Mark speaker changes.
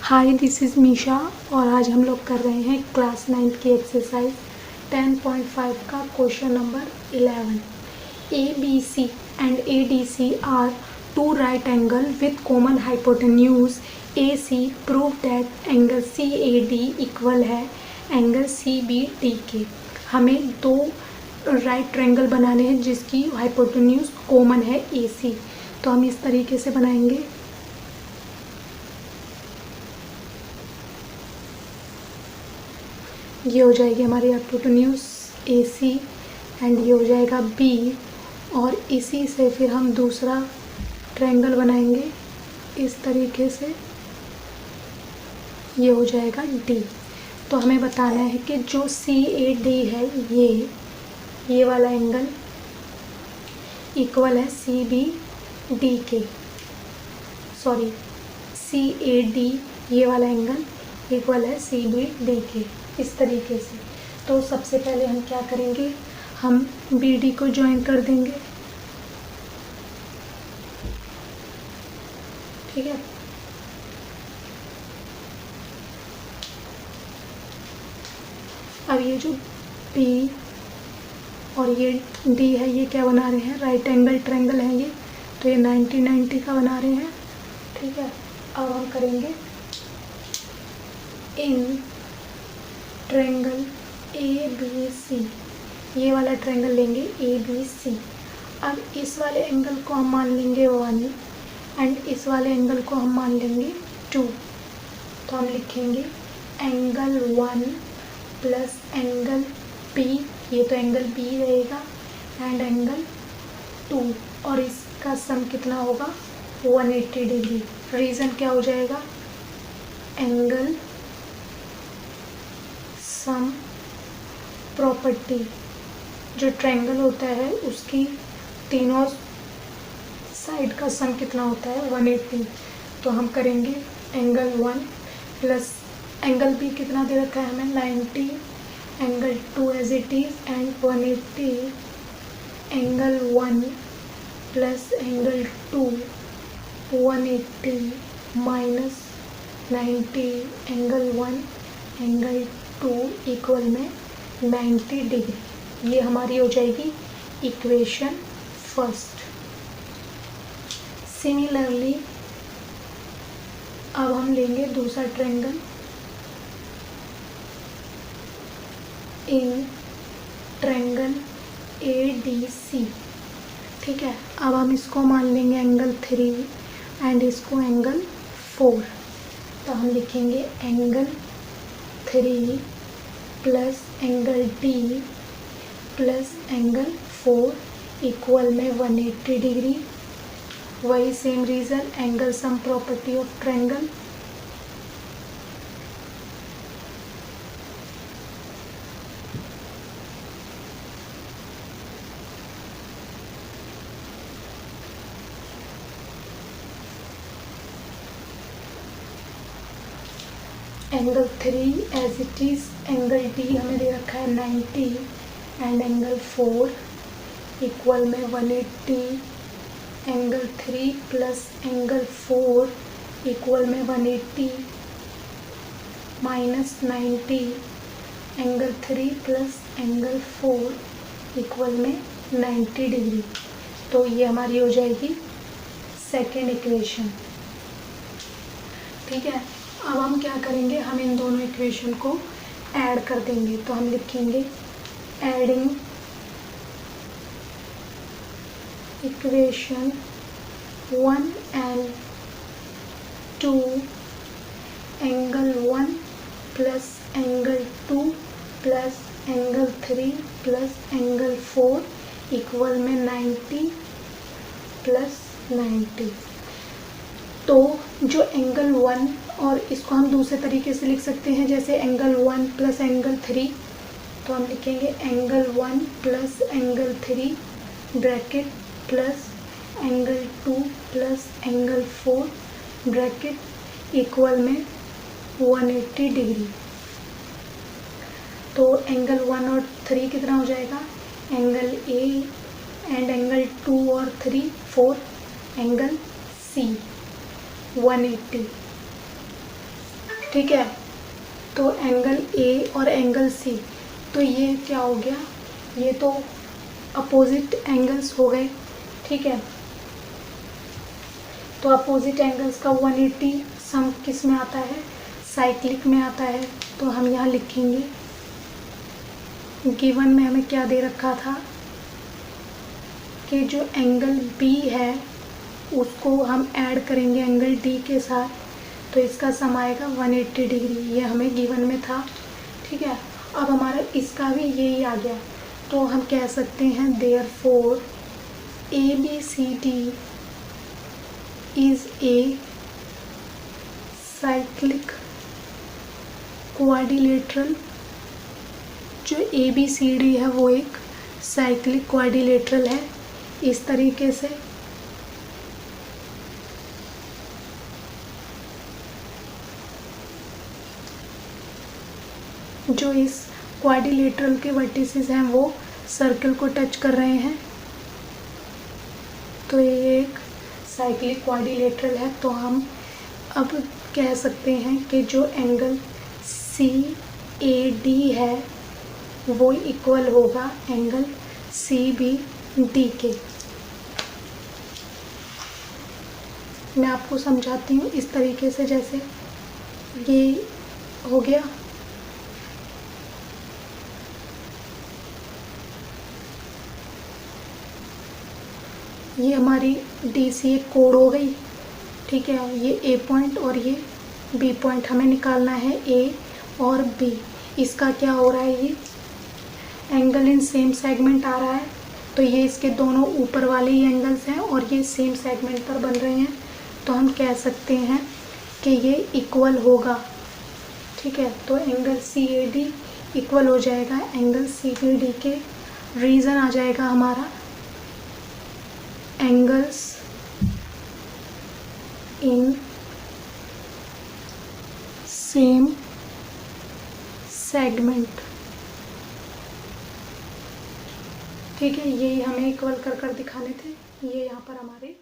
Speaker 1: Hi this is Misha और आज हम लोग कर रहे हैं क्लास 9 की एक्सरसाइज 10.5 का question number 11। ABC and ADC are two right angle with common hypotenuse AC prove that angle CAD equal है एंगल CBD के। हमें दो राइट ट्रायंगल बनाने हैं जिसकी हाइपोटेन्यूज कॉमन है AC। तो हम इस तरीके से बनाएंगे। ये हो जाएगी हमारी हाइपोटेन्यूज AC एंड ये हो जाएगा B और इसी से फिर हम दूसरा ट्रायंगल बनाएंगे इस तरीके से, ये हो जाएगा D। तो हमें बताना है कि जो CAD है ये वाला एंगल इक्वल है CBD के, सॉरी CAD ये वाला एंगल इक्वल है CBD के, इस तरीके से। तो सबसे पहले हम क्या करेंगे, हम BD को ज्वाइन कर देंगे, ठीक है। अब ये जो B और ये D है ये क्या बना रहे हैं, राइट एंगल ट्रायंगल है ये, तो ये 90-90 का बना रहे हैं, ठीक है। अब हम करेंगे इन ट्रायंगल ABC, ये वाला ट्रायंगल लेंगे ABC। अब इस वाले एंगल को हम मान लेंगे 1 एंड इस वाले एंगल को हम मान लेंगे 2। तो हम लिखेंगे एंगल 1 प्लस एंगल B, ये तो एंगल B रहेगा, एंड एंगल 2 और इसका सम कितना होगा 180 डिग्री। रीज़न क्या हो जाएगा, एंगल सम प्रॉपर्टी, जो ट्रायंगल होता है उसकी तीनों साइड का सम कितना होता है 180। तो हम करेंगे एंगल 1 प्लस एंगल B कितना दे रखा है हमें 90, angle 2 as it is and 180, angle 1 plus angle 2 180 minus 90, angle 1 angle 2 equal में 90 डिग्री। ये हमारी हो जाएगी इक्वेशन फर्स्ट। सिमिलरली अब हम लेंगे दूसरा ट्रायंगल इन ट्रायंगल ADC, ठीक है। अब हम इसको मान लेंगे एंगल 3 एंड इसको एंगल 4। तो हम लिखेंगे angle 3 plus angle D plus angle 4 equal में 180 डिग्री। वही same reason, angle sum property of triangle. Angle 3 as it is, angle D हमें दे रखा है 90 एंड एंगल 4 इक्वल में 180, एंगल 3 प्लस एंगल 4 इक्वल में 180 minus 90, angle 3 plus angle 4 equal में 90 degree. तो ये हमारी हो जाएगी सेकेंड इक्वेशन, ठीक है। अब हम क्या करेंगे, हम इन दोनों इक्वेशन को ऐड कर देंगे। तो हम लिखेंगे adding equation 1 and 2, angle 1 plus angle 2 plus angle 3 plus angle 4 equal में 90 प्लस 90। तो जो एंगल 1 और इसको हम दूसरे तरीके से लिख सकते हैं, जैसे एंगल 1 प्लस एंगल 3। तो हम लिखेंगे angle 1 plus angle 3 bracket plus angle 2 plus angle 4 bracket equal में 180 डिग्री। तो एंगल 1 और 3 कितना हो जाएगा, एंगल A एंड एंगल 2 और 3 4, एंगल C 180। ठीक है। तो एंगल ए और एंगल सी, तो ये क्या हो गया, ये तो अपोजिट एंगल्स हो गए, ठीक है। तो अपोजिट एंगल्स का 180 सम किस में आता है, साइक्लिक में आता है। तो हम यहाँ लिखेंगे, गिवन में हमें क्या दे रखा था कि जो एंगल बी है उसको हम ऐड करेंगे एंगल डी के साथ, तो इसका सम आएगा 180 डिग्री, ये हमें गिवन में था, ठीक है। अब हमारा इसका भी यही आ गया, तो हम कह सकते हैं therefore ABCD is a cyclic quadrilateral. जो ABCD है वो एक साइक्लिक क्वाड्रिलेटरल है। इस तरीके से जो इस क्वाड्रिलेटरल के वर्टिसेस हैं वो सर्कल को टच कर रहे हैं, तो ये एक साइक्लिक क्वाड्रिलेटरल है। तो हम अब कह सकते हैं कि जो एंगल CAD है वो इक्वल होगा एंगल CBD के। मैं आपको समझाती हूँ इस तरीके से, जैसे ये हो गया, ये हमारी DCA कोड हो गई, ठीक है। ये A पॉइंट और ये B पॉइंट हमें निकालना है, A और B। इसका क्या हो रहा है, ये एंगल इन सेम सेगमेंट आ रहा है, तो ये इसके दोनों ऊपर वाले ही एंगल्स हैं और ये सेम सेगमेंट पर बन रहे हैं, तो हम कह सकते हैं कि ये इक्वल होगा, ठीक है। तो एंगल CAD इक्वल हो जाएगा एंगल CBD के। रीज़न आ जाएगा हमारा एंगल्स इन सेम सेगमेंट, ठीक है। यही हमें इक्वल कर दिखाने थे, ये यहाँ पर हमारे